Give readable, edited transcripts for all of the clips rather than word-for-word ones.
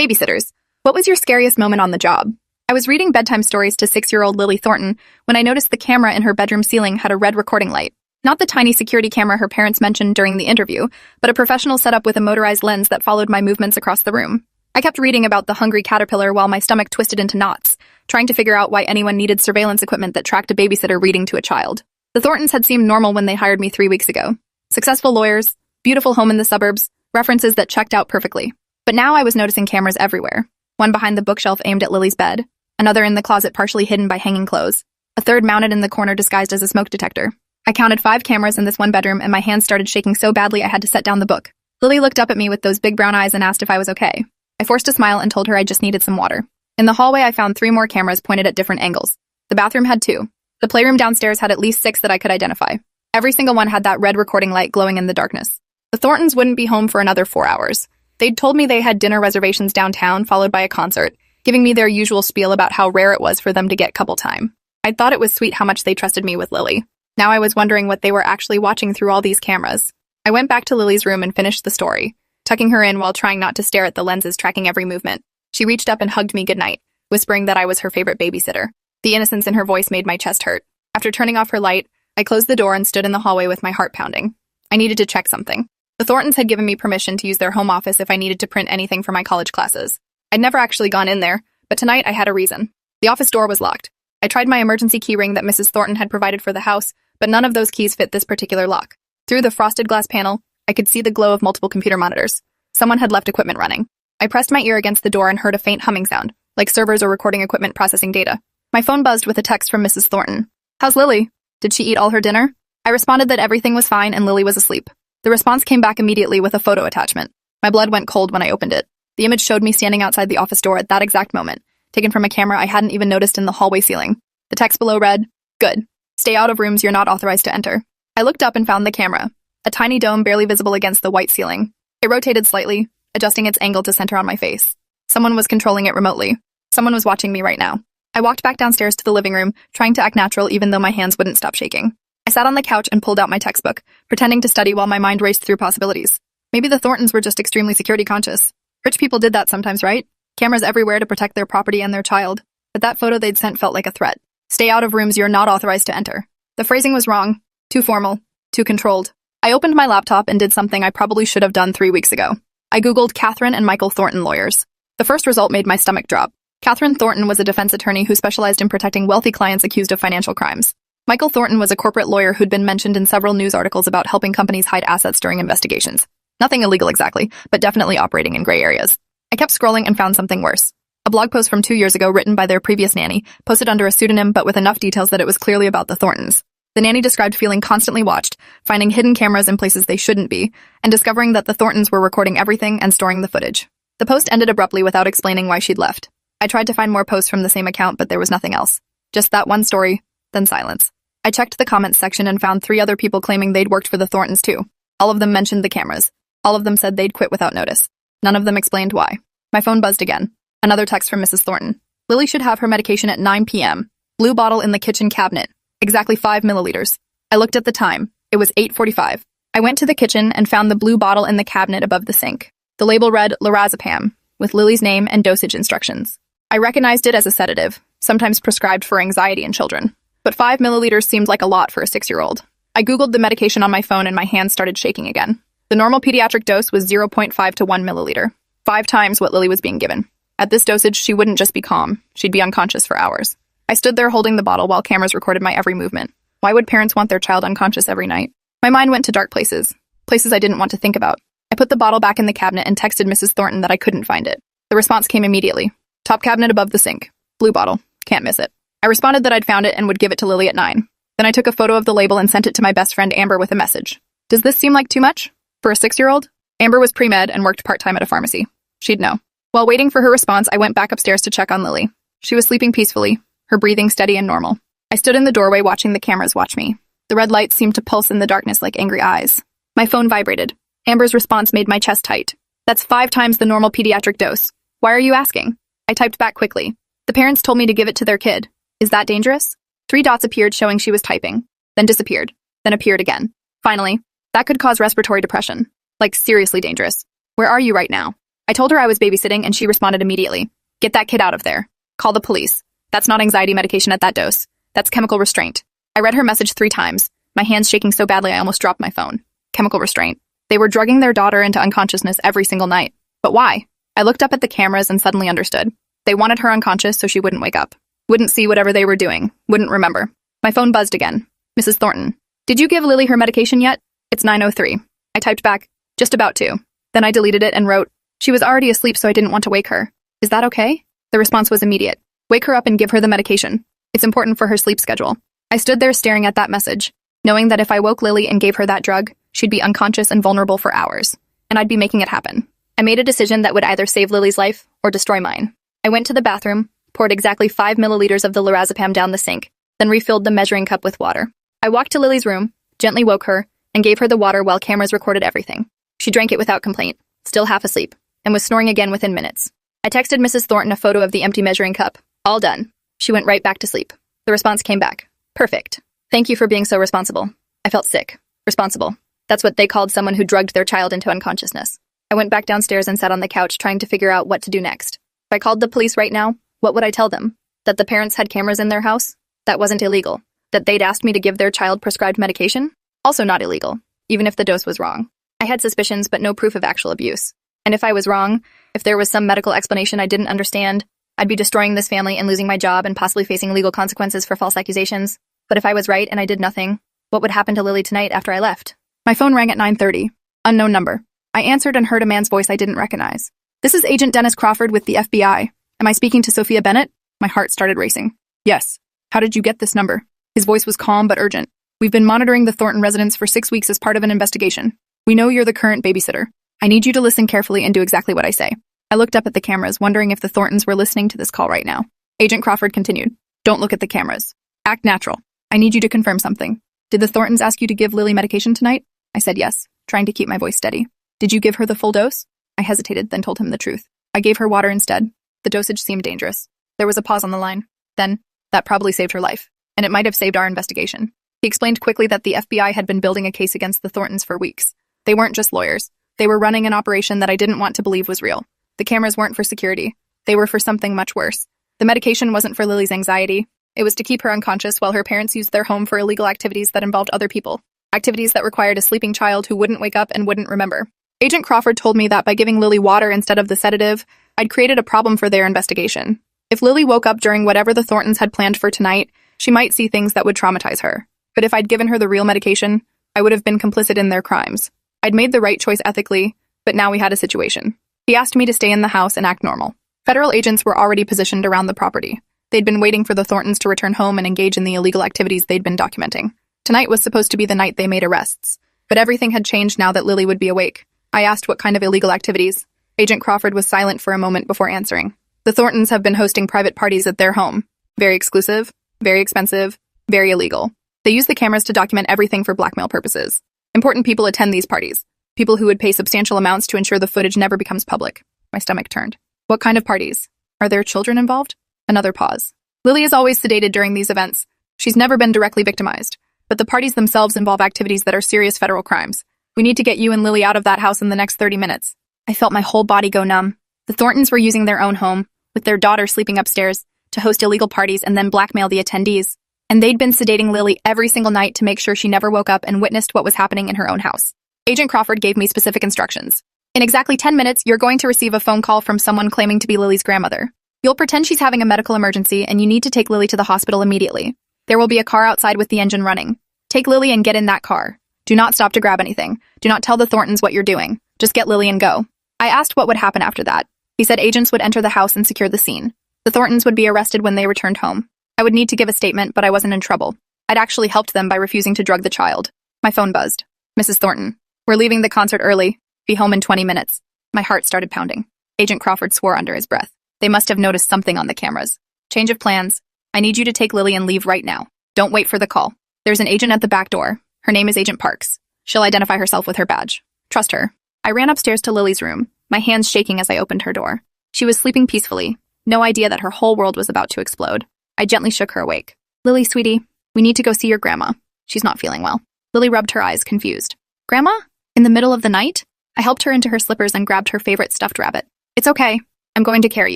Babysitters, what was your scariest moment on the job? I was reading bedtime stories to 6-year-old Lily Thornton when I noticed the camera in her bedroom ceiling had a red recording light. Not the tiny security camera her parents mentioned during the interview, but a professional setup with a motorized lens that followed my movements across the room. I kept reading about the hungry caterpillar while my stomach twisted into knots, trying to figure out why anyone needed surveillance equipment that tracked a babysitter reading to a child. The Thorntons had seemed normal when they hired me 3 weeks ago. Successful lawyers, beautiful home in the suburbs, references that checked out perfectly. But now I was noticing cameras everywhere. One behind the bookshelf aimed at Lily's bed, another in the closet partially hidden by hanging clothes, a third mounted in the corner disguised as a smoke detector. I counted 5 cameras in this one bedroom and my hands started shaking so badly I had to set down the book. Lily looked up at me with those big brown eyes and asked if I was okay. I forced a smile and told her I just needed some water. In the hallway I found 3 more cameras pointed at different angles. The bathroom had 2. The playroom downstairs had at least 6 that I could identify. Every single one had that red recording light glowing in the darkness. The Thorntons wouldn't be home for another 4 hours. They'd told me they had dinner reservations downtown followed by a concert, giving me their usual spiel about how rare it was for them to get couple time. I thought it was sweet how much they trusted me with Lily. Now I was wondering what they were actually watching through all these cameras. I went back to Lily's room and finished the story, tucking her in while trying not to stare at the lenses tracking every movement. She reached up and hugged me goodnight, whispering that I was her favorite babysitter. The innocence in her voice made my chest hurt. After turning off her light, I closed the door and stood in the hallway with my heart pounding. I needed to check something. The Thorntons had given me permission to use their home office if I needed to print anything for my college classes. I'd never actually gone in there, but tonight I had a reason. The office door was locked. I tried my emergency key ring that Mrs. Thornton had provided for the house, but none of those keys fit this particular lock. Through the frosted glass panel, I could see the glow of multiple computer monitors. Someone had left equipment running. I pressed my ear against the door and heard a faint humming sound, like servers or recording equipment processing data. My phone buzzed with a text from Mrs. Thornton. "How's Lily? Did she eat all her dinner?" I responded that everything was fine and Lily was asleep. The response came back immediately with a photo attachment. My blood went cold when I opened it. The image showed me standing outside the office door at that exact moment, taken from a camera I hadn't even noticed in the hallway ceiling. The text below read, "Good. Stay out of rooms you're not authorized to enter." I looked up and found the camera, a tiny dome barely visible against the white ceiling. It rotated slightly, adjusting its angle to center on my face. Someone was controlling it remotely. Someone was watching me right now. I walked back downstairs to the living room, trying to act natural even though my hands wouldn't stop shaking. I sat on the couch and pulled out my textbook, pretending to study while my mind raced through possibilities. Maybe the Thorntons were just extremely security conscious. Rich people did that sometimes, right? Cameras everywhere to protect their property and their child. But that photo they'd sent felt like a threat. Stay out of rooms you're not authorized to enter. The phrasing was wrong, too formal, too controlled. I opened my laptop and did something I probably should have done 3 weeks ago. I Googled Catherine and Michael Thornton lawyers. The first result made my stomach drop. Catherine Thornton was a defense attorney who specialized in protecting wealthy clients accused of financial crimes. Michael Thornton was a corporate lawyer who'd been mentioned in several news articles about helping companies hide assets during investigations. Nothing illegal exactly, but definitely operating in gray areas. I kept scrolling and found something worse. A blog post from 2 years ago written by their previous nanny, posted under a pseudonym but with enough details that it was clearly about the Thorntons. The nanny described feeling constantly watched, finding hidden cameras in places they shouldn't be, and discovering that the Thorntons were recording everything and storing the footage. The post ended abruptly without explaining why she'd left. I tried to find more posts from the same account, but there was nothing else. Just that one story, then silence. I checked the comments section and found 3 other people claiming they'd worked for the Thorntons too. All of them mentioned the cameras. All of them said they'd quit without notice. None of them explained why. My phone buzzed again. Another text from Mrs. Thornton. "Lily should have her medication at 9 p.m. Blue bottle in the kitchen cabinet. Exactly 5 milliliters. I looked at the time. It was 8:45. I went to the kitchen and found the blue bottle in the cabinet above the sink. The label read lorazepam, with Lily's name and dosage instructions. I recognized it as a sedative, sometimes prescribed for anxiety in children. But 5 milliliters seemed like a lot for a 6-year-old. I Googled the medication on my phone and my hands started shaking again. The normal pediatric dose was 0.5 to 1 milliliter, 5 times what Lily was being given. At this dosage, she wouldn't just be calm, she'd be unconscious for hours. I stood there holding the bottle while cameras recorded my every movement. Why would parents want their child unconscious every night? My mind went to dark places I didn't want to think about. I put the bottle back in the cabinet and texted Mrs. Thornton that I couldn't find it. The response came immediately. "Top cabinet above the sink. Blue bottle. Can't miss it." I responded that I'd found it and would give it to Lily at 9. Then I took a photo of the label and sent it to my best friend Amber with a message. "Does this seem like too much? For a 6-year-old? Amber was pre-med and worked part-time at a pharmacy. She'd know. While waiting for her response, I went back upstairs to check on Lily. She was sleeping peacefully, her breathing steady and normal. I stood in the doorway watching the cameras watch me. The red lights seemed to pulse in the darkness like angry eyes. My phone vibrated. Amber's response made my chest tight. "That's 5 times the normal pediatric dose. Why are you asking?" I typed back quickly. "The parents told me to give it to their kid. Is that dangerous?" 3 dots appeared showing she was typing, then disappeared, then appeared again. Finally, "That could cause respiratory depression. Like seriously dangerous. Where are you right now?" I told her I was babysitting, and she responded immediately. Get that kid out of there. Call the police. That's not anxiety medication at that dose. That's chemical restraint. I read her message 3 times, my hands shaking so badly I almost dropped my phone. Chemical restraint. They were drugging their daughter into unconsciousness every single night. But why? I looked up at the cameras and suddenly understood. They wanted her unconscious so she wouldn't wake up. Wouldn't see whatever they were doing. Wouldn't remember. My phone buzzed again. Mrs. Thornton. Did you give Lily her medication yet? It's 9:03. I typed back, just about to. Then I deleted it and wrote, she was already asleep so I didn't want to wake her. Is that okay? The response was immediate. Wake her up and give her the medication. It's important for her sleep schedule. I stood there staring at that message, knowing that if I woke Lily and gave her that drug, she'd be unconscious and vulnerable for hours, and I'd be making it happen. I made a decision that would either save Lily's life or destroy mine. I went to the bathroom, poured exactly 5 milliliters of the lorazepam down the sink, then refilled the measuring cup with water. I walked to Lily's room, gently woke her, and gave her the water while cameras recorded everything. She drank it without complaint, still half asleep, and was snoring again within minutes. I texted Mrs. Thornton a photo of the empty measuring cup. All done. She went right back to sleep. The response came back. Perfect. Thank you for being so responsible. I felt sick. Responsible. That's what they called someone who drugged their child into unconsciousness. I went back downstairs and sat on the couch trying to figure out what to do next. If I called the police right now, what would I tell them? That the parents had cameras in their house? That wasn't illegal. That they'd asked me to give their child prescribed medication? Also not illegal, even if the dose was wrong. I had suspicions but no proof of actual abuse. And if I was wrong, if there was some medical explanation I didn't understand, I'd be destroying this family and losing my job and possibly facing legal consequences for false accusations. But if I was right and I did nothing, what would happen to Lily tonight after I left? My phone rang at 9:30. Unknown number. I answered and heard a man's voice I didn't recognize. This is Agent Dennis Crawford with the FBI. Am I speaking to Sophia Bennett? My heart started racing. Yes. How did you get this number? His voice was calm but urgent. We've been monitoring the Thornton residence for 6 weeks as part of an investigation. We know you're the current babysitter. I need you to listen carefully and do exactly what I say. I looked up at the cameras, wondering if the Thorntons were listening to this call right now. Agent Crawford continued. Don't look at the cameras. Act natural. I need you to confirm something. Did the Thorntons ask you to give Lily medication tonight? I said yes, trying to keep my voice steady. Did you give her the full dose? I hesitated, then told him the truth. I gave her water instead. The dosage seemed dangerous. There was a pause on the line. Then, that probably saved her life. And it might have saved our investigation. He explained quickly that the FBI had been building a case against the Thorntons for weeks. They weren't just lawyers. They were running an operation that I didn't want to believe was real. The cameras weren't for security. They were for something much worse. The medication wasn't for Lily's anxiety. It was to keep her unconscious while her parents used their home for illegal activities that involved other people. Activities that required a sleeping child who wouldn't wake up and wouldn't remember. Agent Crawford told me that by giving Lily water instead of the sedative, I'd created a problem for their investigation. If Lily woke up during whatever the Thorntons had planned for tonight, she might see things that would traumatize her. But if I'd given her the real medication, I would have been complicit in their crimes. I'd made the right choice ethically, but now we had a situation. He asked me to stay in the house and act normal. Federal agents were already positioned around the property. They'd been waiting for the Thorntons to return home and engage in the illegal activities they'd been documenting. Tonight was supposed to be the night they made arrests. But everything had changed now that Lily would be awake. I asked what kind of illegal activities. Agent Crawford was silent for a moment before answering. The Thorntons have been hosting private parties at their home. Very exclusive, very expensive, very illegal. They use the cameras to document everything for blackmail purposes. Important people attend these parties. People who would pay substantial amounts to ensure the footage never becomes public. My stomach turned. What kind of parties? Are there children involved? Another pause. Lily is always sedated during these events. She's never been directly victimized. But the parties themselves involve activities that are serious federal crimes. We need to get you and Lily out of that house in the next 30 minutes. I felt my whole body go numb. The Thorntons were using their own home, with their daughter sleeping upstairs, to host illegal parties and then blackmail the attendees. And they'd been sedating Lily every single night to make sure she never woke up and witnessed what was happening in her own house. Agent Crawford gave me specific instructions. In exactly 10 minutes, you're going to receive a phone call from someone claiming to be Lily's grandmother. You'll pretend she's having a medical emergency and you need to take Lily to the hospital immediately. There will be a car outside with the engine running. Take Lily and get in that car. Do not stop to grab anything. Do not tell the Thorntons what you're doing. Just get Lily and go. I asked what would happen after that. He said agents would enter the house and secure the scene. The Thorntons would be arrested when they returned home. I would need to give a statement, but I wasn't in trouble. I'd actually helped them by refusing to drug the child. My phone buzzed. Mrs. Thornton. We're leaving the concert early. Be home in 20 minutes. My heart started pounding. Agent Crawford swore under his breath. They must have noticed something on the cameras. Change of plans. I need you to take Lily and leave right now. Don't wait for the call. There's an agent at the back door. Her name is Agent Parks. She'll identify herself with her badge. Trust her. I ran upstairs to Lily's room, my hands shaking as I opened her door. She was sleeping peacefully, no idea that her whole world was about to explode. I gently shook her awake. Lily, sweetie, we need to go see your grandma. She's not feeling well. Lily rubbed her eyes, confused. Grandma? In the middle of the night? I helped her into her slippers and grabbed her favorite stuffed rabbit. It's okay. I'm going to carry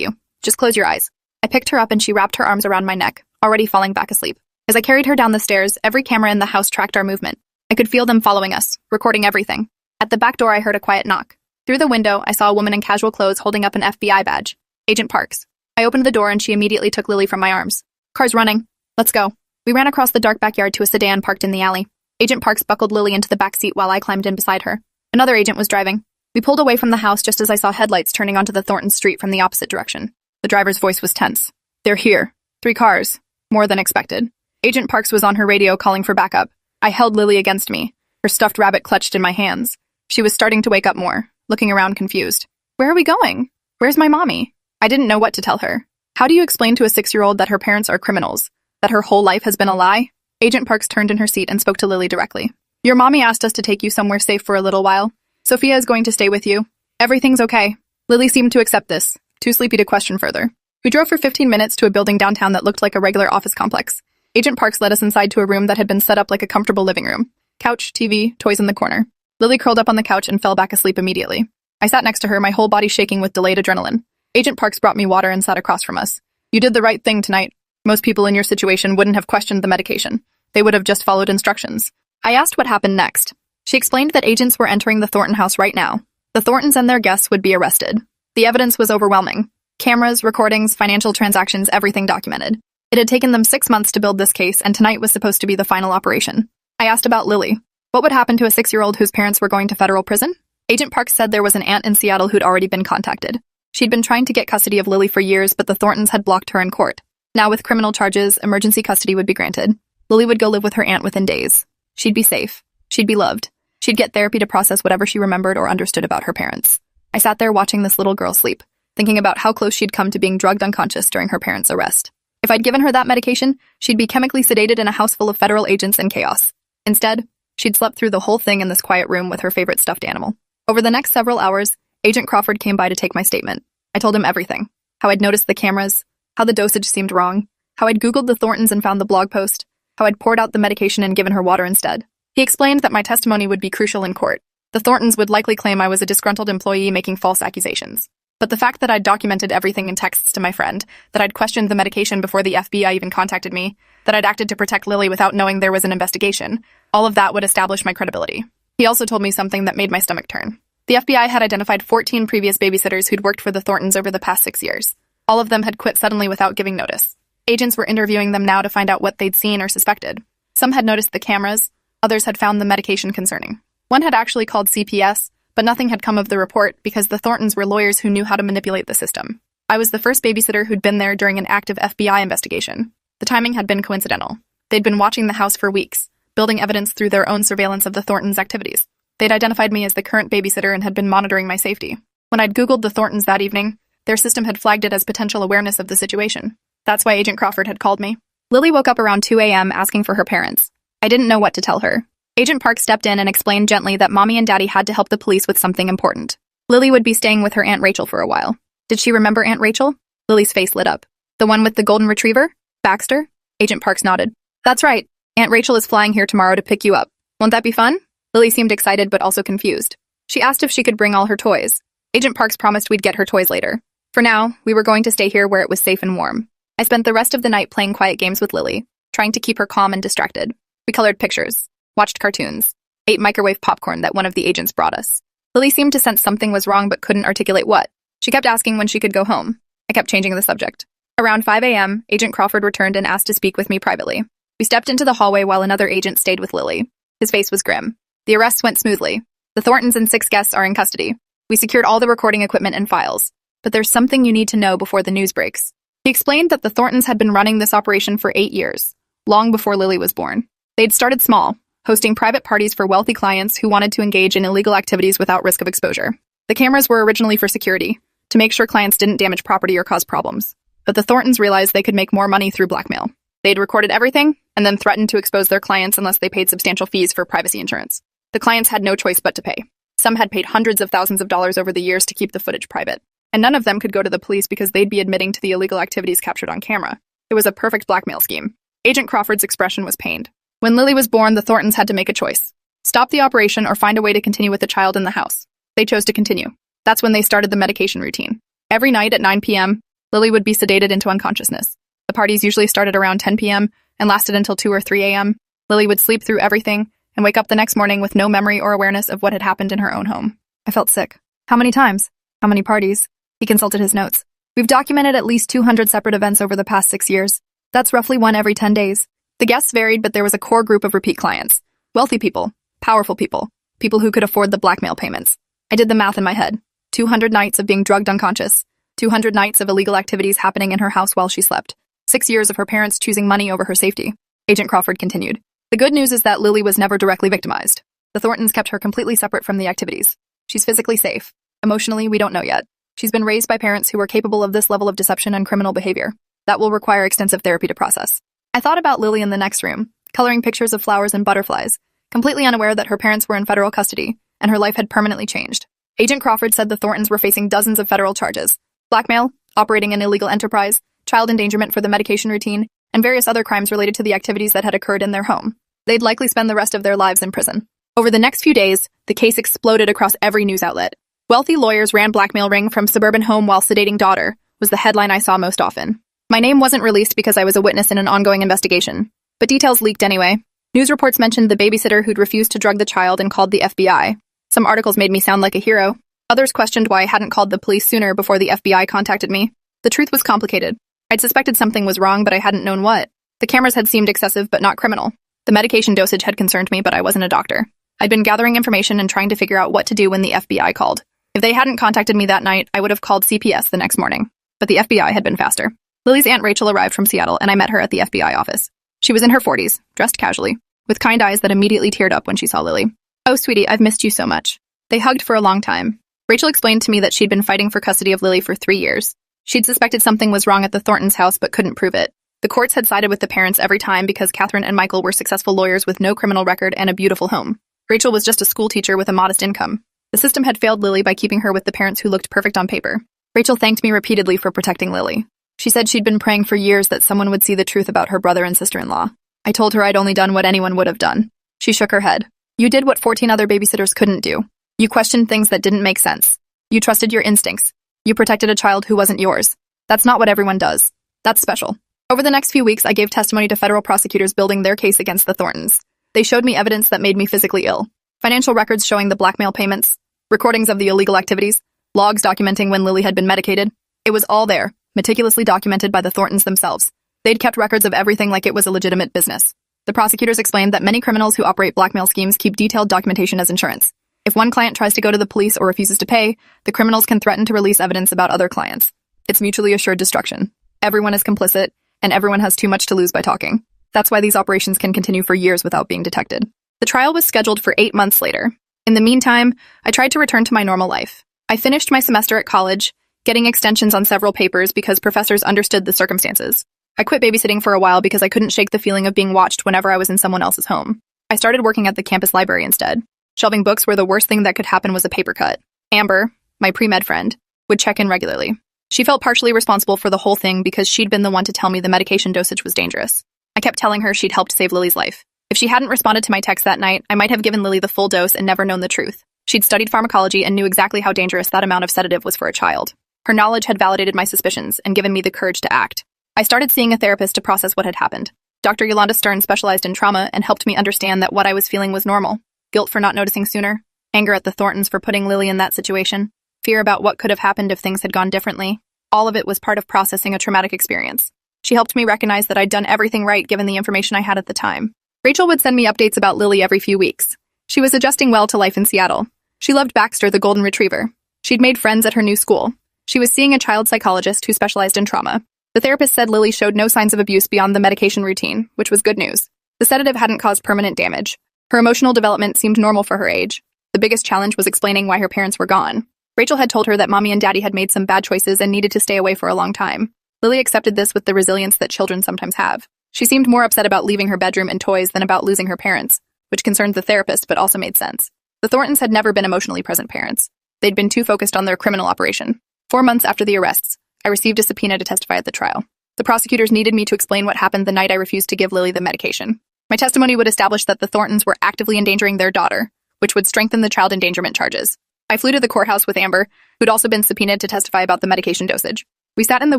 you. Just close your eyes. I picked her up and she wrapped her arms around my neck, already falling back asleep. As I carried her down the stairs, every camera in the house tracked our movement. I could feel them following us, recording everything. At the back door, I heard a quiet knock. Through the window, I saw a woman in casual clothes holding up an FBI badge. Agent Parks. I opened the door and she immediately took Lily from my arms. Car's running. Let's go. We ran across the dark backyard to a sedan parked in the alley. Agent Parks buckled Lily into the back seat while I climbed in beside her. Another agent was driving. We pulled away from the house just as I saw headlights turning onto the Thornton street from the opposite direction. The driver's voice was tense. They're here. 3 cars. More than expected. Agent Parks was on her radio calling for backup. I held Lily against me, her stuffed rabbit clutched in my hands. She was starting to wake up more, looking around confused. Where are we going? Where's my mommy? I didn't know what to tell her. How do you explain to a 6-year-old that her parents are criminals? That her whole life has been a lie? Agent Parks turned in her seat and spoke to Lily directly. Your mommy asked us to take you somewhere safe for a little while. Sophia is going to stay with you. Everything's okay. Lily seemed to accept this, too sleepy to question further. We drove for 15 minutes to a building downtown that looked like a regular office complex. Agent Parks led us inside to a room that had been set up like a comfortable living room. Couch, TV, toys in the corner. Lily curled up on the couch and fell back asleep immediately. I sat next to her, my whole body shaking with delayed adrenaline. Agent Parks brought me water and sat across from us. You did the right thing tonight. Most people in your situation wouldn't have questioned the medication. They would have just followed instructions. I asked what happened next. She explained that agents were entering the Thornton house right now. The Thorntons and their guests would be arrested. The evidence was overwhelming. Cameras, recordings, financial transactions, everything documented. It had taken them 6 months to build this case, and tonight was supposed to be the final operation. I asked about Lily. What would happen to a 6-year-old whose parents were going to federal prison? Agent Parks said there was an aunt in Seattle who'd already been contacted. She'd been trying to get custody of Lily for years, but the Thorntons had blocked her in court. Now with criminal charges, emergency custody would be granted. Lily would go live with her aunt within days. She'd be safe. She'd be loved. She'd get therapy to process whatever she remembered or understood about her parents. I sat there watching this little girl sleep, thinking about how close she'd come to being drugged unconscious during her parents' arrest. If I'd given her that medication, she'd be chemically sedated in a house full of federal agents and chaos. Instead, she'd slept through the whole thing in this quiet room with her favorite stuffed animal. Over the next several hours, Agent Crawford came by to take my statement. I told him everything. How I'd noticed the cameras, how the dosage seemed wrong, how I'd Googled the Thorntons and found the blog post, how I'd poured out the medication and given her water instead. He explained that my testimony would be crucial in court. The Thorntons would likely claim I was a disgruntled employee making false accusations. But the fact that I'd documented everything in texts to my friend, that I'd questioned the medication before the FBI even contacted me, that I'd acted to protect Lily without knowing there was an investigation, all of that would establish my credibility. He also told me something that made my stomach turn. The FBI had identified 14 previous babysitters who'd worked for the Thorntons over the past 6 years. All of them had quit suddenly without giving notice. Agents were interviewing them now to find out what they'd seen or suspected. Some had noticed the cameras, others had found the medication concerning. One had actually called CPS, but nothing had come of the report because the Thorntons were lawyers who knew how to manipulate the system. I was the first babysitter who'd been there during an active FBI investigation. The timing had been coincidental. They'd been watching the house for weeks, building evidence through their own surveillance of the Thorntons' activities. They'd identified me as the current babysitter and had been monitoring my safety. When I'd Googled the Thorntons that evening, their system had flagged it as potential awareness of the situation. That's why Agent Crawford had called me. Lily woke up around 2 a.m. asking for her parents. I didn't know what to tell her. Agent Park stepped in and explained gently that Mommy and Daddy had to help the police with something important. Lily would be staying with her Aunt Rachel for a while. Did she remember Aunt Rachel? Lily's face lit up. The one with the golden retriever? Baxter? Agent Parks nodded. That's right. Aunt Rachel is flying here tomorrow to pick you up. Won't that be fun? Lily seemed excited but also confused. She asked if she could bring all her toys. Agent Parks promised we'd get her toys later. For now, we were going to stay here where it was safe and warm. I spent the rest of the night playing quiet games with Lily, trying to keep her calm and distracted. We colored pictures, watched cartoons, ate microwave popcorn that one of the agents brought us. Lily seemed to sense something was wrong but couldn't articulate what. She kept asking when she could go home. I kept changing the subject. Around 5 a.m., Agent Crawford returned and asked to speak with me privately. We stepped into the hallway while another agent stayed with Lily. His face was grim. The arrests went smoothly. The Thorntons and 6 guests are in custody. We secured all the recording equipment and files. But there's something you need to know before the news breaks. He explained that the Thorntons had been running this operation for 8 years, long before Lily was born. They'd started small, hosting private parties for wealthy clients who wanted to engage in illegal activities without risk of exposure. The cameras were originally for security, to make sure clients didn't damage property or cause problems. But the Thorntons realized they could make more money through blackmail. They'd recorded everything, and then threatened to expose their clients unless they paid substantial fees for privacy insurance. The clients had no choice but to pay. Some had paid hundreds of thousands of dollars over the years to keep the footage private. And none of them could go to the police because they'd be admitting to the illegal activities captured on camera. It was a perfect blackmail scheme. Agent Crawford's expression was pained. When Lily was born, the Thorntons had to make a choice. Stop the operation or find a way to continue with the child in the house. They chose to continue. That's when they started the medication routine. Every night at 9 p.m., Lily would be sedated into unconsciousness. The parties usually started around 10 p.m. and lasted until 2 or 3 a.m. Lily would sleep through everything and wake up the next morning with no memory or awareness of what had happened in her own home. I felt sick. How many times? How many parties? He consulted his notes. We've documented at least 200 separate events over the past 6 years. That's roughly one every 10 days. The guests varied, but there was a core group of repeat clients. Wealthy people, powerful people, people who could afford the blackmail payments. I did the math in my head. 200 nights of being drugged unconscious. 200 nights of illegal activities happening in her house while she slept. 6 years of her parents choosing money over her safety. Agent Crawford continued. The good news is that Lily was never directly victimized. The Thorntons kept her completely separate from the activities. She's physically safe. Emotionally, we don't know yet. She's been raised by parents who are capable of this level of deception and criminal behavior. That will require extensive therapy to process. I thought about Lily in the next room, coloring pictures of flowers and butterflies, completely unaware that her parents were in federal custody, and her life had permanently changed. Agent Crawford said the Thorntons were facing dozens of federal charges. Blackmail, operating an illegal enterprise, child endangerment for the medication routine, and various other crimes related to the activities that had occurred in their home. They'd likely spend the rest of their lives in prison. Over the next few days, the case exploded across every news outlet. Wealthy lawyers ran blackmail ring from suburban home while sedating daughter was the headline I saw most often. My name wasn't released because I was a witness in an ongoing investigation, but details leaked anyway. News reports mentioned the babysitter who'd refused to drug the child and called the FBI. Some articles made me sound like a hero. Others questioned why I hadn't called the police sooner before the FBI contacted me. The truth was complicated. I'd suspected something was wrong, but I hadn't known what. The cameras had seemed excessive but not criminal. The medication dosage had concerned me, but I wasn't a doctor. I'd been gathering information and trying to figure out what to do when the FBI called. If they hadn't contacted me that night, I would have called CPS the next morning. But the FBI had been faster. Lily's Aunt Rachel arrived from Seattle, and I met her at the FBI office. She was in her 40s, dressed casually, with kind eyes that immediately teared up when she saw Lily. "Oh, sweetie, I've missed you so much." They hugged for a long time. Rachel explained to me that she'd been fighting for custody of Lily for 3 years. She'd suspected something was wrong at the Thorntons' house but couldn't prove it. The courts had sided with the parents every time because Catherine and Michael were successful lawyers with no criminal record and a beautiful home. Rachel was just a school teacher with a modest income. The system had failed Lily by keeping her with the parents who looked perfect on paper. Rachel thanked me repeatedly for protecting Lily. She said she'd been praying for years that someone would see the truth about her brother and sister-in-law. I told her I'd only done what anyone would have done. She shook her head. "You did what 14 other babysitters couldn't do. You questioned things that didn't make sense. You trusted your instincts. You protected a child who wasn't yours. That's not what everyone does. That's special." Over the next few weeks, I gave testimony to federal prosecutors building their case against the Thorntons. They showed me evidence that made me physically ill. Financial records showing the blackmail payments, recordings of the illegal activities, logs documenting when Lily had been medicated. It was all there, meticulously documented by the Thorntons themselves. They'd kept records of everything like it was a legitimate business. The prosecutors explained that many criminals who operate blackmail schemes keep detailed documentation as insurance. If one client tries to go to the police or refuses to pay, the criminals can threaten to release evidence about other clients. It's mutually assured destruction. Everyone is complicit, and everyone has too much to lose by talking. That's why these operations can continue for years without being detected. The trial was scheduled for 8 months later. In the meantime, I tried to return to my normal life. I finished my semester at college, getting extensions on several papers because professors understood the circumstances. I quit babysitting for a while because I couldn't shake the feeling of being watched whenever I was in someone else's home. I started working at the campus library instead. Shelving books where the worst thing that could happen was a paper cut. Amber, my pre-med friend, would check in regularly. She felt partially responsible for the whole thing because she'd been the one to tell me the medication dosage was dangerous. I kept telling her she'd helped save Lily's life. If she hadn't responded to my text that night, I might have given Lily the full dose and never known the truth. She'd studied pharmacology and knew exactly how dangerous that amount of sedative was for a child. Her knowledge had validated my suspicions and given me the courage to act. I started seeing a therapist to process what had happened. Dr. Yolanda Stern specialized in trauma and helped me understand that what I was feeling was normal. Guilt for not noticing sooner, anger at the Thorntons for putting Lily in that situation, fear about what could have happened if things had gone differently. All of it was part of processing a traumatic experience. She helped me recognize that I'd done everything right given the information I had at the time. Rachel would send me updates about Lily every few weeks. She was adjusting well to life in Seattle. She loved Baxter, the golden retriever. She'd made friends at her new school. She was seeing a child psychologist who specialized in trauma. The therapist said Lily showed no signs of abuse beyond the medication routine, which was good news. The sedative hadn't caused permanent damage. Her emotional development seemed normal for her age. The biggest challenge was explaining why her parents were gone. Rachel had told her that Mommy and Daddy had made some bad choices and needed to stay away for a long time. Lily accepted this with the resilience that children sometimes have. She seemed more upset about leaving her bedroom and toys than about losing her parents, which concerned the therapist but also made sense. The Thorntons had never been emotionally present parents. They'd been too focused on their criminal operation. 4 months after the arrests, I received a subpoena to testify at the trial. The prosecutors needed me to explain what happened the night I refused to give Lily the medication. My testimony would establish that the Thorntons were actively endangering their daughter, which would strengthen the child endangerment charges. I flew to the courthouse with Amber, who'd also been subpoenaed to testify about the medication dosage. We sat in the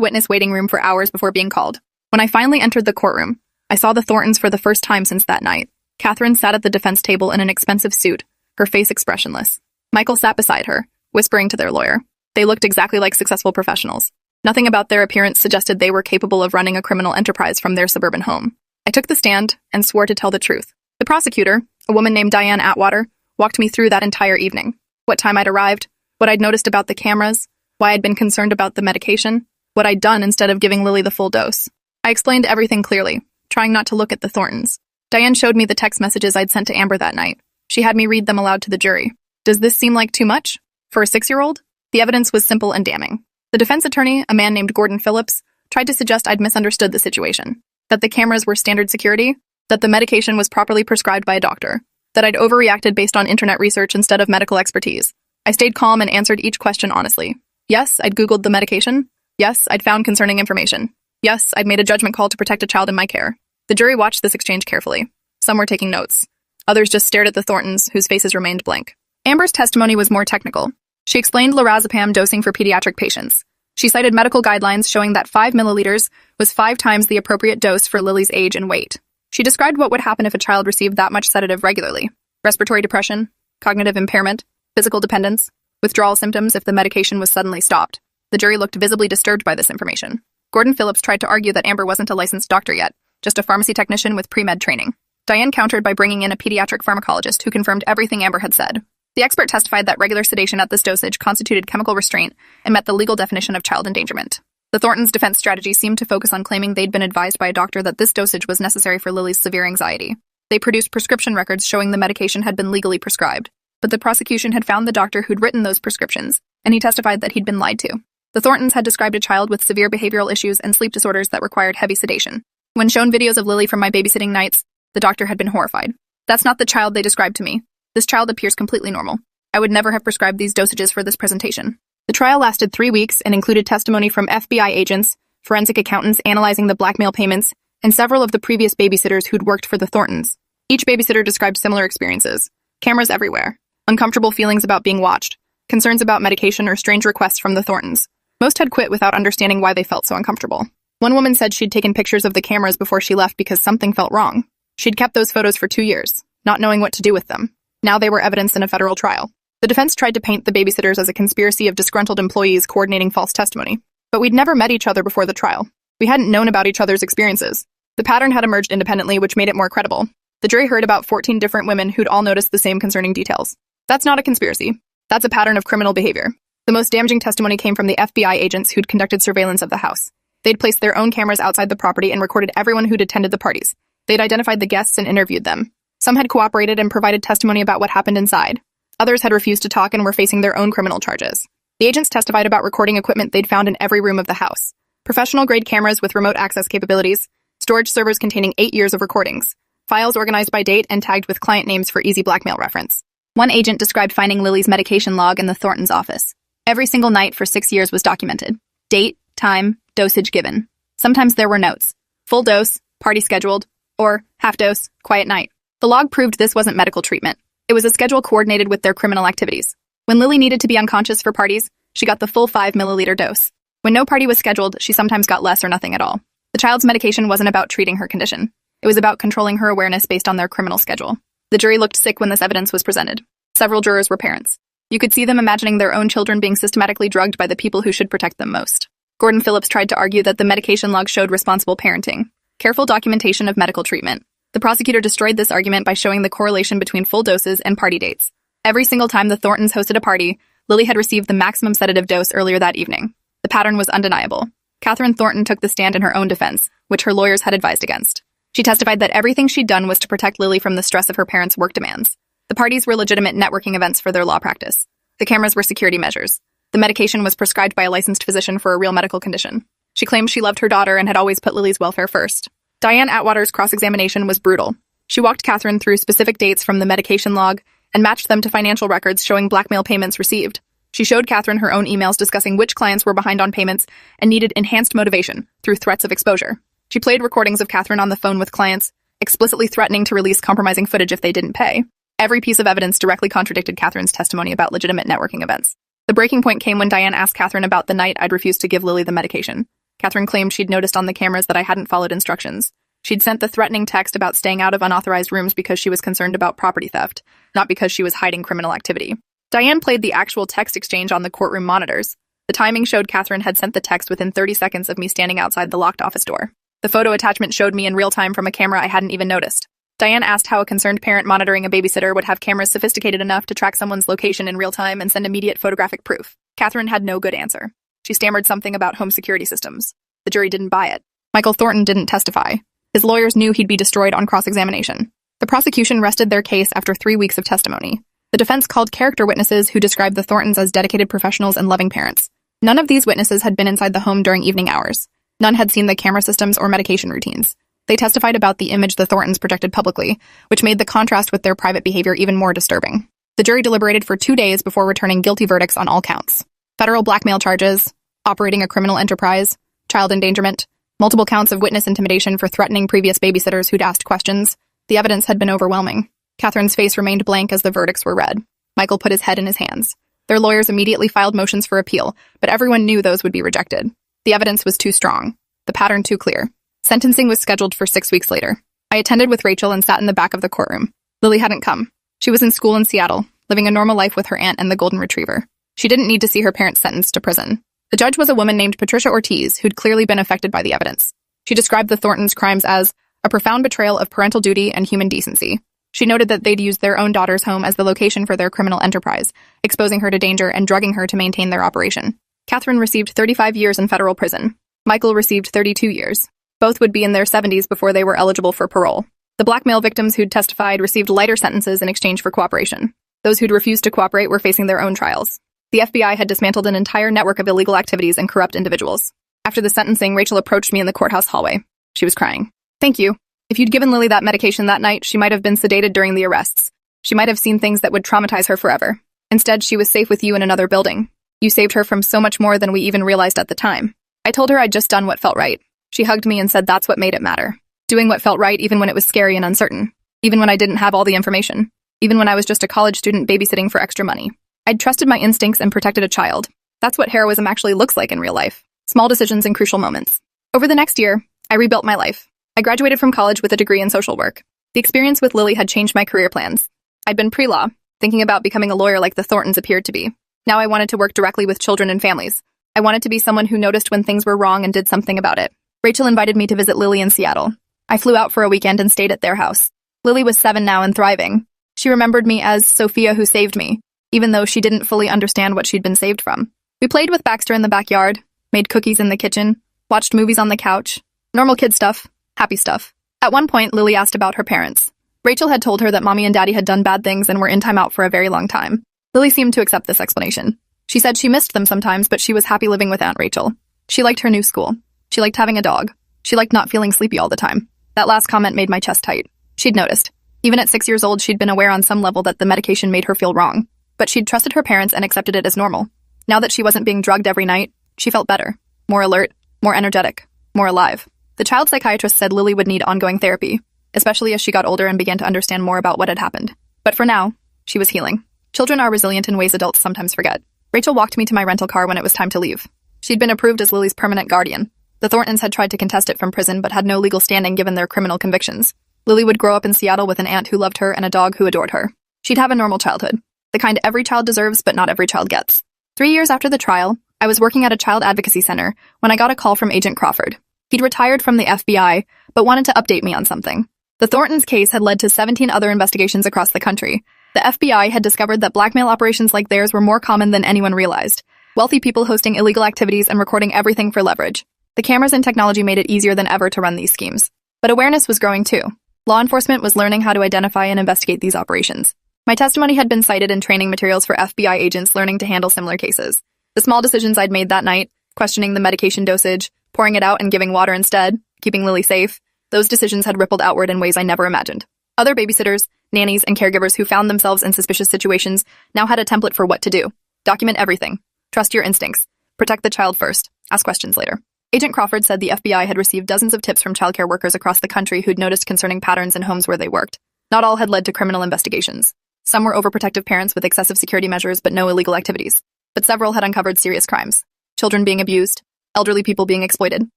witness waiting room for hours before being called. When I finally entered the courtroom, I saw the Thorntons for the first time since that night. Catherine sat at the defense table in an expensive suit, her face expressionless. Michael sat beside her, whispering to their lawyer. They looked exactly like successful professionals. Nothing about their appearance suggested they were capable of running a criminal enterprise from their suburban home. I took the stand and swore to tell the truth. The prosecutor, a woman named Diane Atwater, walked me through that entire evening. What time I'd arrived, what I'd noticed about the cameras, why I'd been concerned about the medication, what I'd done instead of giving Lily the full dose. I explained everything clearly, trying not to look at the Thorntons. Diane showed me the text messages I'd sent to Amber that night. She had me read them aloud to the jury. Does this seem like too much? For a 6-year-old? The evidence was simple and damning. The defense attorney, a man named Gordon Phillips, tried to suggest I'd misunderstood the situation, that the cameras were standard security, that the medication was properly prescribed by a doctor, that I'd overreacted based on internet research instead of medical expertise. I stayed calm and answered each question honestly. Yes, I'd Googled the medication. Yes, I'd found concerning information. Yes, I'd made a judgment call to protect a child in my care. The jury watched this exchange carefully. Some were taking notes. Others just stared at the Thorntons, whose faces remained blank. Amber's testimony was more technical. She explained lorazepam dosing for pediatric patients. She cited medical guidelines showing that 5 milliliters was 5 times the appropriate dose for Lily's age and weight. She described what would happen if a child received that much sedative regularly: respiratory depression, cognitive impairment, physical dependence, withdrawal symptoms if the medication was suddenly stopped. The jury looked visibly disturbed by this information. Gordon Phillips tried to argue that Amber wasn't a licensed doctor yet, just a pharmacy technician with pre-med training. Diane countered by bringing in a pediatric pharmacologist who confirmed everything Amber had said. The expert testified that regular sedation at this dosage constituted chemical restraint and met the legal definition of child endangerment. The Thorntons' defense strategy seemed to focus on claiming they'd been advised by a doctor that this dosage was necessary for Lily's severe anxiety. They produced prescription records showing the medication had been legally prescribed, but the prosecution had found the doctor who'd written those prescriptions, and he testified that he'd been lied to. The Thorntons had described a child with severe behavioral issues and sleep disorders that required heavy sedation. When shown videos of Lily from my babysitting nights, the doctor had been horrified. That's not the child they described to me. This child appears completely normal. I would never have prescribed these dosages for this presentation. The trial lasted 3 weeks and included testimony from FBI agents, forensic accountants analyzing the blackmail payments, and several of the previous babysitters who'd worked for the Thorntons. Each babysitter described similar experiences: cameras everywhere, uncomfortable feelings about being watched, concerns about medication, or strange requests from the Thorntons. Most had quit without understanding why they felt so uncomfortable. One woman said she'd taken pictures of the cameras before she left because something felt wrong. She'd kept those photos for 2 years, not knowing what to do with them. Now they were evidence in a federal trial. The defense tried to paint the babysitters as a conspiracy of disgruntled employees coordinating false testimony. But we'd never met each other before the trial. We hadn't known about each other's experiences. The pattern had emerged independently, which made it more credible. The jury heard about 14 different women who'd all noticed the same concerning details. That's not a conspiracy. That's a pattern of criminal behavior. The most damaging testimony came from the FBI agents who'd conducted surveillance of the house. They'd placed their own cameras outside the property and recorded everyone who'd attended the parties. They'd identified the guests and interviewed them. Some had cooperated and provided testimony about what happened inside. Others had refused to talk and were facing their own criminal charges. The agents testified about recording equipment they'd found in every room of the house: professional-grade cameras with remote access capabilities, storage servers containing 8 years of recordings, files organized by date and tagged with client names for easy blackmail reference. One agent described finding Lily's medication log in the Thorntons' office. Every single night for 6 years was documented: date, time, dosage given. Sometimes there were notes: full dose, party scheduled, or half dose, quiet night. The log proved this wasn't medical treatment. It was a schedule coordinated with their criminal activities. When Lily needed to be unconscious for parties, she got the full 5 milliliter dose. When no party was scheduled, she sometimes got less or nothing at all. The child's medication wasn't about treating her condition. It was about controlling her awareness based on their criminal schedule. The jury looked sick when this evidence was presented. Several jurors were parents. You could see them imagining their own children being systematically drugged by the people who should protect them most. Gordon Phillips tried to argue that the medication log showed responsible parenting, careful documentation of medical treatment. The prosecutor destroyed this argument by showing the correlation between full doses and party dates. Every single time the Thorntons hosted a party, Lily had received the maximum sedative dose earlier that evening. The pattern was undeniable. Catherine Thornton took the stand in her own defense, which her lawyers had advised against. She testified that everything she'd done was to protect Lily from the stress of her parents' work demands. The parties were legitimate networking events for their law practice. The cameras were security measures. The medication was prescribed by a licensed physician for a real medical condition. She claimed she loved her daughter and had always put Lily's welfare first. Diane Atwater's cross-examination was brutal. She walked Catherine through specific dates from the medication log and matched them to financial records showing blackmail payments received. She showed Catherine her own emails discussing which clients were behind on payments and needed enhanced motivation through threats of exposure. She played recordings of Catherine on the phone with clients, explicitly threatening to release compromising footage if they didn't pay. Every piece of evidence directly contradicted Catherine's testimony about legitimate networking events. The breaking point came when Diane asked Catherine about the night I'd refused to give Lily the medication. Catherine claimed she'd noticed on the cameras that I hadn't followed instructions. She'd sent the threatening text about staying out of unauthorized rooms because she was concerned about property theft, not because she was hiding criminal activity. Diane played the actual text exchange on the courtroom monitors. The timing showed Catherine had sent the text within 30 seconds of me standing outside the locked office door. The photo attachment showed me in real time from a camera I hadn't even noticed. Diane asked how a concerned parent monitoring a babysitter would have cameras sophisticated enough to track someone's location in real time and send immediate photographic proof. Catherine had no good answer. She stammered something about home security systems. The jury didn't buy it. Michael Thornton didn't testify. His lawyers knew he'd be destroyed on cross-examination. The prosecution rested their case after 3 weeks of testimony. The defense called character witnesses who described the Thorntons as dedicated professionals and loving parents. None of these witnesses had been inside the home during evening hours. None had seen the camera systems or medication routines. They testified about the image the Thorntons projected publicly, which made the contrast with their private behavior even more disturbing. The jury deliberated for 2 days before returning guilty verdicts on all counts. Federal blackmail charges, operating a criminal enterprise, child endangerment, multiple counts of witness intimidation for threatening previous babysitters who'd asked questions. The evidence had been overwhelming. Catherine's face remained blank as the verdicts were read. Michael put his head in his hands. Their lawyers immediately filed motions for appeal, but everyone knew those would be rejected. The evidence was too strong. The pattern too clear. Sentencing was scheduled for 6 weeks later. I attended with Rachel and sat in the back of the courtroom. Lily hadn't come. She was in school in Seattle, living a normal life with her aunt and the golden retriever. She didn't need to see her parents sentenced to prison. The judge was a woman named Patricia Ortiz, who'd clearly been affected by the evidence. She described the Thorntons' crimes as a profound betrayal of parental duty and human decency. She noted that they'd used their own daughter's home as the location for their criminal enterprise, exposing her to danger and drugging her to maintain their operation. Catherine received 35 years in federal prison. Michael received 32 years. Both would be in their 70s before they were eligible for parole. The blackmail victims who'd testified received lighter sentences in exchange for cooperation. Those who'd refused to cooperate were facing their own trials. The FBI had dismantled an entire network of illegal activities and corrupt individuals. After the sentencing, Rachel approached me in the courthouse hallway. She was crying. "Thank you. If you'd given Lily that medication that night, she might have been sedated during the arrests. She might have seen things that would traumatize her forever. Instead, she was safe with you in another building. You saved her from so much more than we even realized at the time." I told her I'd just done what felt right. She hugged me and said that's what made it matter. Doing what felt right even when it was scary and uncertain. Even when I didn't have all the information. Even when I was just a college student babysitting for extra money. I'd trusted my instincts and protected a child. That's what heroism actually looks like in real life. Small decisions in crucial moments. Over the next year, I rebuilt my life. I graduated from college with a degree in social work. The experience with Lily had changed my career plans. I'd been pre-law, thinking about becoming a lawyer like the Thorntons appeared to be. Now I wanted to work directly with children and families. I wanted to be someone who noticed when things were wrong and did something about it. Rachel invited me to visit Lily in Seattle. I flew out for a weekend and stayed at their house. Lily was 7 now and thriving. She remembered me as Sophia who saved me, even though she didn't fully understand what she'd been saved from. We played with Baxter in the backyard, made cookies in the kitchen, watched movies on the couch. Normal kid stuff, happy stuff. At one point, Lily asked about her parents. Rachel had told her that Mommy and Daddy had done bad things and were in timeout for a very long time. Lily seemed to accept this explanation. She said she missed them sometimes, but she was happy living with Aunt Rachel. She liked her new school. She liked having a dog. She liked not feeling sleepy all the time. That last comment made my chest tight. She'd noticed. Even at 6 years old, she'd been aware on some level that the medication made her feel wrong. But she'd trusted her parents and accepted it as normal. Now that she wasn't being drugged every night, she felt better. More alert, more energetic, more alive. The child psychiatrist said Lily would need ongoing therapy, especially as she got older and began to understand more about what had happened. But for now, she was healing. Children are resilient in ways adults sometimes forget. Rachel walked me to my rental car when it was time to leave. She'd been approved as Lily's permanent guardian. The Thorntons had tried to contest it from prison but had no legal standing given their criminal convictions. Lily would grow up in Seattle with an aunt who loved her and a dog who adored her. She'd have a normal childhood, the kind every child deserves but not every child gets. 3 years after the trial, I was working at a child advocacy center when I got a call from Agent Crawford. He'd retired from the FBI, but wanted to update me on something. The Thorntons case had led to 17 other investigations across the country. The FBI had discovered that blackmail operations like theirs were more common than anyone realized. Wealthy people hosting illegal activities and recording everything for leverage. The cameras and technology made it easier than ever to run these schemes. But awareness was growing too. Law enforcement was learning how to identify and investigate these operations. My testimony had been cited in training materials for FBI agents learning to handle similar cases. The small decisions I'd made that night, questioning the medication dosage, pouring it out and giving water instead, keeping Lily safe, those decisions had rippled outward in ways I never imagined. Other babysitters, nannies, and caregivers who found themselves in suspicious situations now had a template for what to do. Document everything. Trust your instincts. Protect the child first. Ask questions later. Agent Crawford said the FBI had received dozens of tips from childcare workers across the country who'd noticed concerning patterns in homes where they worked. Not all had led to criminal investigations. Some were overprotective parents with excessive security measures but no illegal activities. But several had uncovered serious crimes. Children being abused, elderly people being exploited,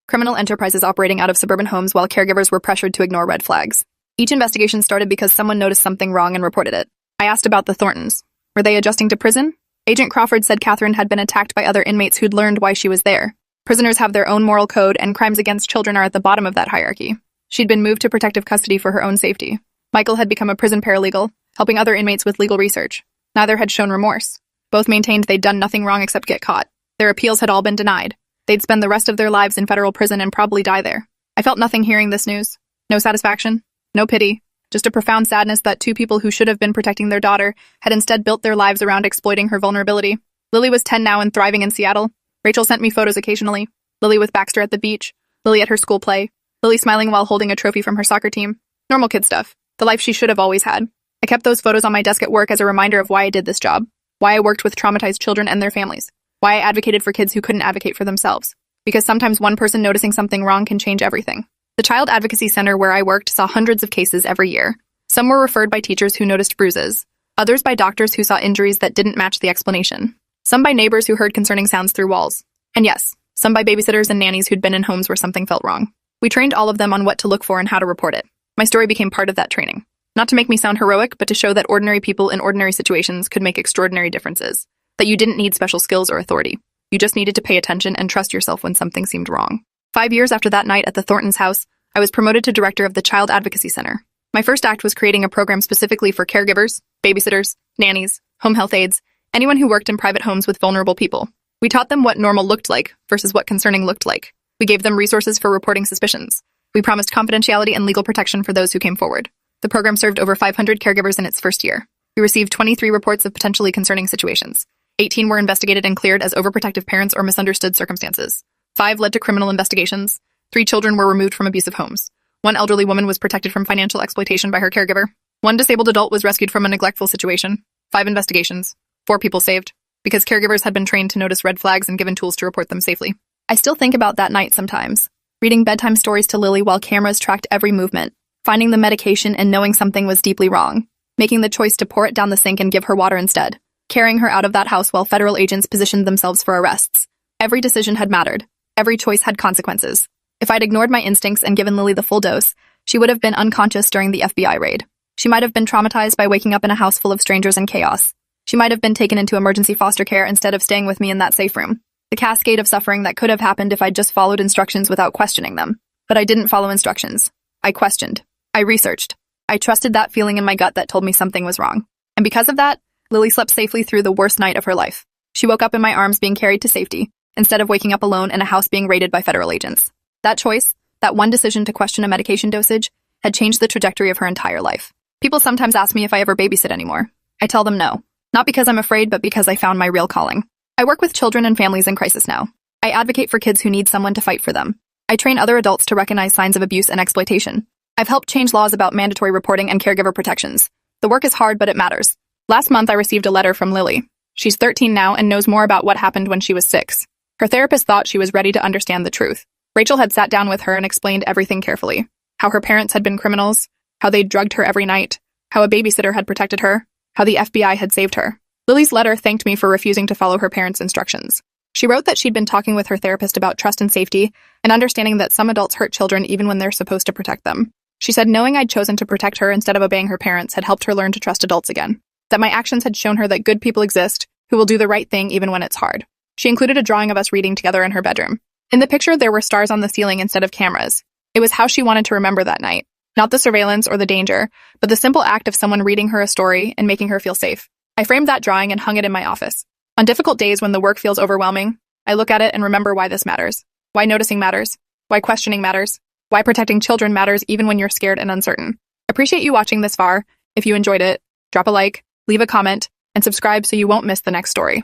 criminal enterprises operating out of suburban homes while caregivers were pressured to ignore red flags. Each investigation started because someone noticed something wrong and reported it. I asked about the Thorntons. Were they adjusting to prison? Agent Crawford said Catherine had been attacked by other inmates who'd learned why she was there. Prisoners have their own moral code, and crimes against children are at the bottom of that hierarchy. She'd been moved to protective custody for her own safety. Michael had become a prison paralegal, helping other inmates with legal research. Neither had shown remorse. Both maintained they'd done nothing wrong except get caught. Their appeals had all been denied. They'd spend the rest of their lives in federal prison and probably die there. I felt nothing hearing this news. No satisfaction. No pity. Just a profound sadness that two people who should have been protecting their daughter had instead built their lives around exploiting her vulnerability. Lily was 10 now and thriving in Seattle. Rachel sent me photos occasionally. Lily with Baxter at the beach. Lily at her school play. Lily smiling while holding a trophy from her soccer team. Normal kid stuff. The life she should have always had. I kept those photos on my desk at work as a reminder of why I did this job. Why I worked with traumatized children and their families. Why I advocated for kids who couldn't advocate for themselves. Because sometimes one person noticing something wrong can change everything. The Child Advocacy Center where I worked saw hundreds of cases every year. Some were referred by teachers who noticed bruises. Others by doctors who saw injuries that didn't match the explanation. Some by neighbors who heard concerning sounds through walls. And yes, some by babysitters and nannies who'd been in homes where something felt wrong. We trained all of them on what to look for and how to report it. My story became part of that training. Not to make me sound heroic, but to show that ordinary people in ordinary situations could make extraordinary differences. That you didn't need special skills or authority. You just needed to pay attention and trust yourself when something seemed wrong. 5 years after that night at the Thorntons' house, I was promoted to director of the Child Advocacy Center. My first act was creating a program specifically for caregivers, babysitters, nannies, home health aides, anyone who worked in private homes with vulnerable people. We taught them what normal looked like versus what concerning looked like. We gave them resources for reporting suspicions. We promised confidentiality and legal protection for those who came forward. The program served over 500 caregivers in its first year. We received 23 reports of potentially concerning situations. 18 were investigated and cleared as overprotective parents or misunderstood circumstances. 5 led to criminal investigations. 3 children were removed from abusive homes. 1 elderly woman was protected from financial exploitation by her caregiver. 1 disabled adult was rescued from a neglectful situation. 5 investigations. 4 people saved. Because caregivers had been trained to notice red flags and given tools to report them safely. I still think about that night sometimes. Reading bedtime stories to Lily while cameras tracked every movement. Finding the medication and knowing something was deeply wrong. Making the choice to pour it down the sink and give her water instead. Carrying her out of that house while federal agents positioned themselves for arrests. Every decision had mattered. Every choice had consequences. If I'd ignored my instincts and given Lily the full dose, she would have been unconscious during the FBI raid. She might have been traumatized by waking up in a house full of strangers and chaos. She might have been taken into emergency foster care instead of staying with me in that safe room. The cascade of suffering that could have happened if I'd just followed instructions without questioning them. But I didn't follow instructions. I questioned. I researched. I trusted that feeling in my gut that told me something was wrong. And because of that, Lily slept safely through the worst night of her life. She woke up in my arms being carried to safety, instead of waking up alone in a house being raided by federal agents. That choice, that one decision to question a medication dosage, had changed the trajectory of her entire life. People sometimes ask me if I ever babysit anymore. I tell them no. Not because I'm afraid, but because I found my real calling. I work with children and families in crisis now. I advocate for kids who need someone to fight for them. I train other adults to recognize signs of abuse and exploitation. I've helped change laws about mandatory reporting and caregiver protections. The work is hard, but it matters. Last month, I received a letter from Lily. She's 13 now and knows more about what happened when she was 6. Her therapist thought she was ready to understand the truth. Rachel had sat down with her and explained everything carefully. How her parents had been criminals, how they'd drugged her every night, how a babysitter had protected her, how the FBI had saved her. Lily's letter thanked me for refusing to follow her parents' instructions. She wrote that she'd been talking with her therapist about trust and safety and understanding that some adults hurt children even when they're supposed to protect them. She said knowing I'd chosen to protect her instead of obeying her parents had helped her learn to trust adults again. That my actions had shown her that good people exist who will do the right thing even when it's hard. She included a drawing of us reading together in her bedroom. In the picture, there were stars on the ceiling instead of cameras. It was how she wanted to remember that night. Not the surveillance or the danger, but the simple act of someone reading her a story and making her feel safe. I framed that drawing and hung it in my office. On difficult days when the work feels overwhelming, I look at it and remember why this matters. Why noticing matters. Why questioning matters. Why protecting children matters even when you're scared and uncertain. Appreciate you watching this far. If you enjoyed it, drop a like, leave a comment, and subscribe so you won't miss the next story.